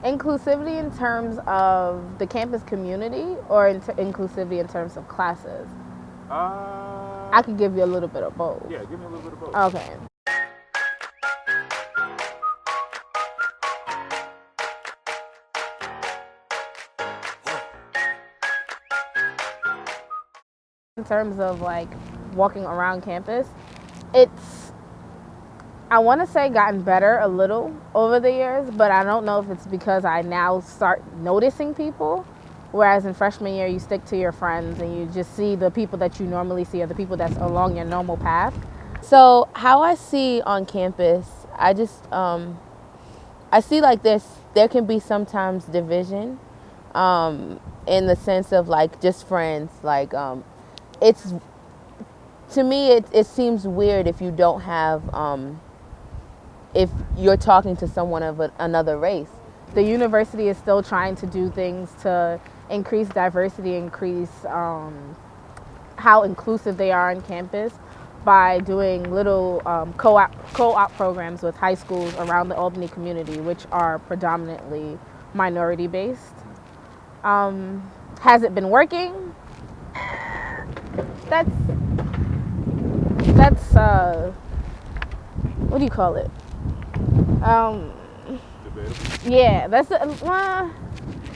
Inclusivity in terms of the campus community, or inclusivity in terms of classes? I could give you a little bit of both. Yeah, give me a little bit of both. Okay. In terms of like walking around campus, it's, I want to say, gotten better a little over the years, but I don't know if it's because I now start noticing people. Whereas in freshman year, you stick to your friends and you just see the people that you normally see, or the people that's along your normal path. So how I see on campus, I just I see like this. There can be sometimes division, in the sense of like just friends. Like it's, to me it seems weird if you don't have if you're talking to someone of another race. The university is still trying to do things to increase diversity, increase how inclusive they are on campus by doing little co-op programs with high schools around the Albany community, which are predominantly minority based. Has it been working? That's what do you call it? Debatable. Yeah,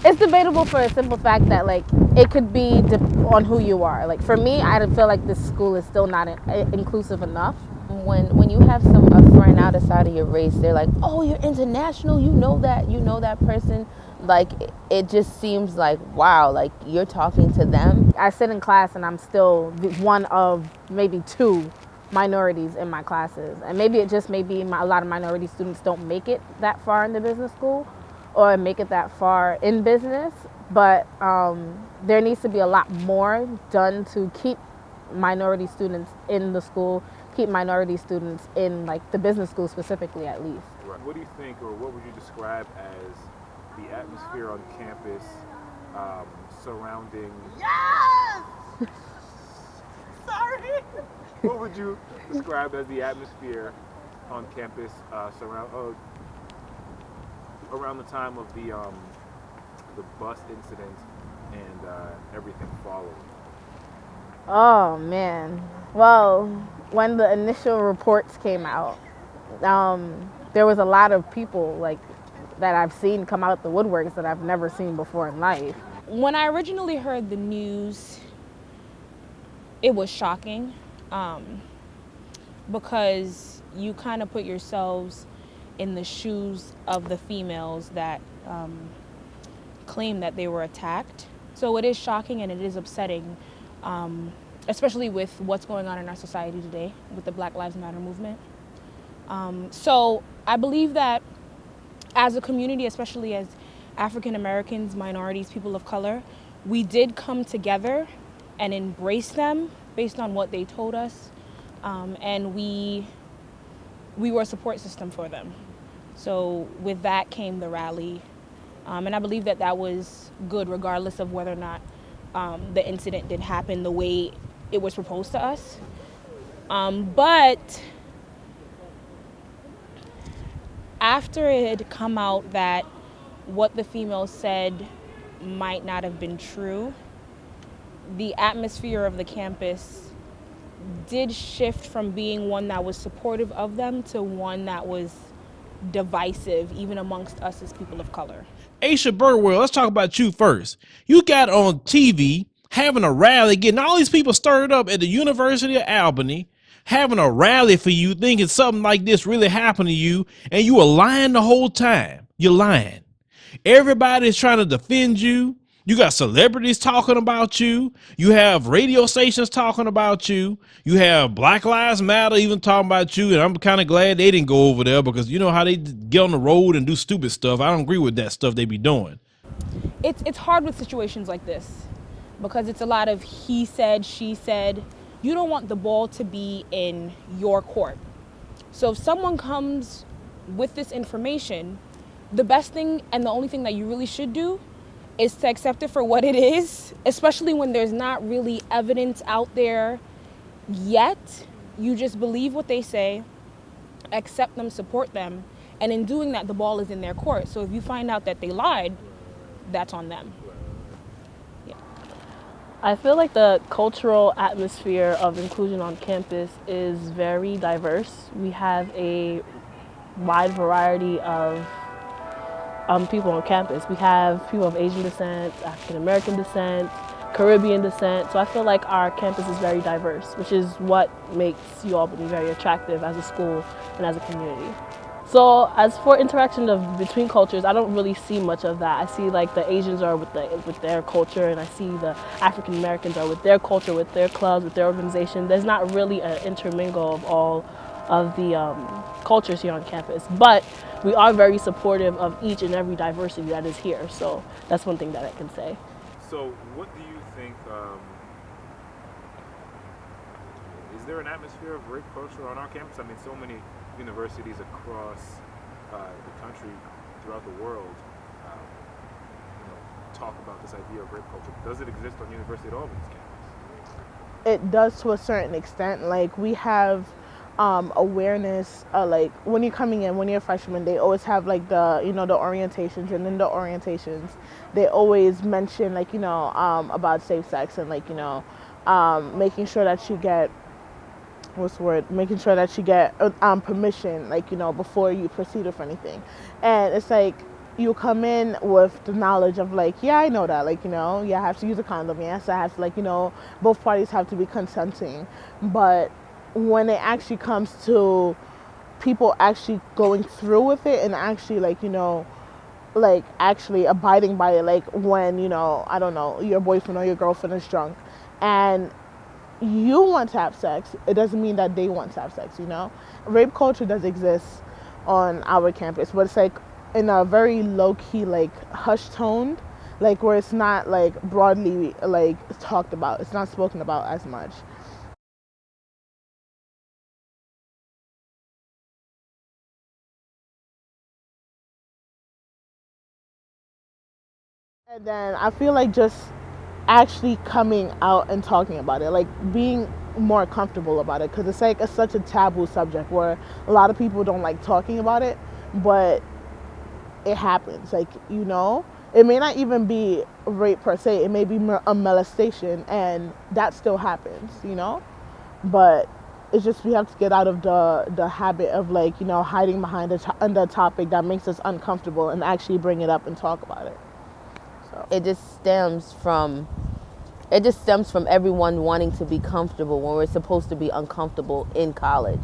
it's debatable for a simple fact that like it could be on who you are. Like for me, I feel like this school is still not inclusive enough. When you have a friend outside of your race, they're like, oh, you're international, you know that person. Like it just seems like, wow, like you're talking to them. I sit in class and I'm still one of maybe two minorities in my classes, and maybe it just may be a lot of minority students don't make it that far in the business school or make it that far in business, but there needs to be a lot more done to keep minority students in the school, keep minority students in like the business school specifically, at least. Right. What do you think, or what would you describe as the atmosphere on campus surrounding? Yes! Sorry. What would you describe as the atmosphere on campus around the time of the bus incident and everything following? Oh man. Well, when the initial reports came out, there was a lot of people like that I've seen come out the woodworks that I've never seen before in life. When I originally heard the news, it was shocking, because you kind of put yourselves in the shoes of the females that claim that they were attacked. So it is shocking and it is upsetting, especially with what's going on in our society today with the Black Lives Matter movement. So I believe that as a community, especially as African Americans, minorities, people of color, we did come together and embrace them based on what they told us, and we were a support system for them. So with that came the rally, and I believe that that was good regardless of whether or not the incident did happen the way it was proposed to us. But after it had come out that what the female said might not have been true, the atmosphere of the campus did shift from being one that was supportive of them to one that was divisive, even amongst us as people of color. Aisha Burwell, let's talk about you first. You got on TV having a rally, getting all these people stirred up at the University of Albany, having a rally for you, thinking something like this really happened to you, and you were lying the whole time. You're lying. Everybody's trying to defend you. You got celebrities talking about you. You have radio stations talking about you. You have Black Lives Matter even talking about you. And I'm kind of glad they didn't go over there, because you know how they get on the road and do stupid stuff. I don't agree with that stuff they be doing. It's hard with situations like this because it's a lot of he said, she said. You don't want the ball to be in your court. So if someone comes with this information, the best thing and the only thing that you really should do is to accept it for what it is, especially when there's not really evidence out there yet. You just believe what they say, accept them, support them, And in doing that, the ball is in their court. So if you find out that they lied, that's on them. I feel like the cultural atmosphere of inclusion on campus is very diverse. We have a wide variety of people on campus. We have people of Asian descent, African American descent, Caribbean descent. So I feel like our campus is very diverse, which is what makes UAlbany very attractive as a school and as a community. So as for interaction between cultures, I don't really see much of that. I see like the Asians are with their culture, and I see the African Americans are with their culture, with their clubs, with their organization. There's not really an intermingle of all of the cultures here on campus, but we are very supportive of each and every diversity that is here. So that's one thing that I can say. So, what do you think? Is there an atmosphere of rape culture on our campus? I mean, so many universities across the country, throughout the world, talk about this idea of rape culture. Does it exist on University of Albany's campus? It does to a certain extent. Like we have awareness. Like when you're coming in, when you're a freshman, they always have like the the orientations, and in the orientations, they always mention like about safe sex and like making sure that you get making sure that you get permission, like before you proceed with anything. And it's like you come in with the knowledge of like, yeah, I know that, like yeah, I have to use a condom, yes, I have to, like both parties have to be consenting. But when it actually comes to people actually going through with it and actually like actually abiding by it, like when I don't know, your boyfriend or your girlfriend is drunk and you want to have sex, it doesn't mean that they want to have sex. Rape culture does exist on our campus, but it's like in a very low-key, like hush toned, like where it's not like broadly like talked about, it's not spoken about as much. And then I feel like just actually coming out and talking about it, like being more comfortable about it, because it's like it's such a taboo subject where a lot of people don't like talking about it, but it happens. Like it may not even be rape per se, it may be a molestation, and that still happens. But it's just we have to get out of the habit of like hiding behind a topic that makes us uncomfortable and actually bring it up and talk about it. So It just stems from everyone wanting to be comfortable when we're supposed to be uncomfortable in college.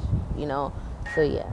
So yeah.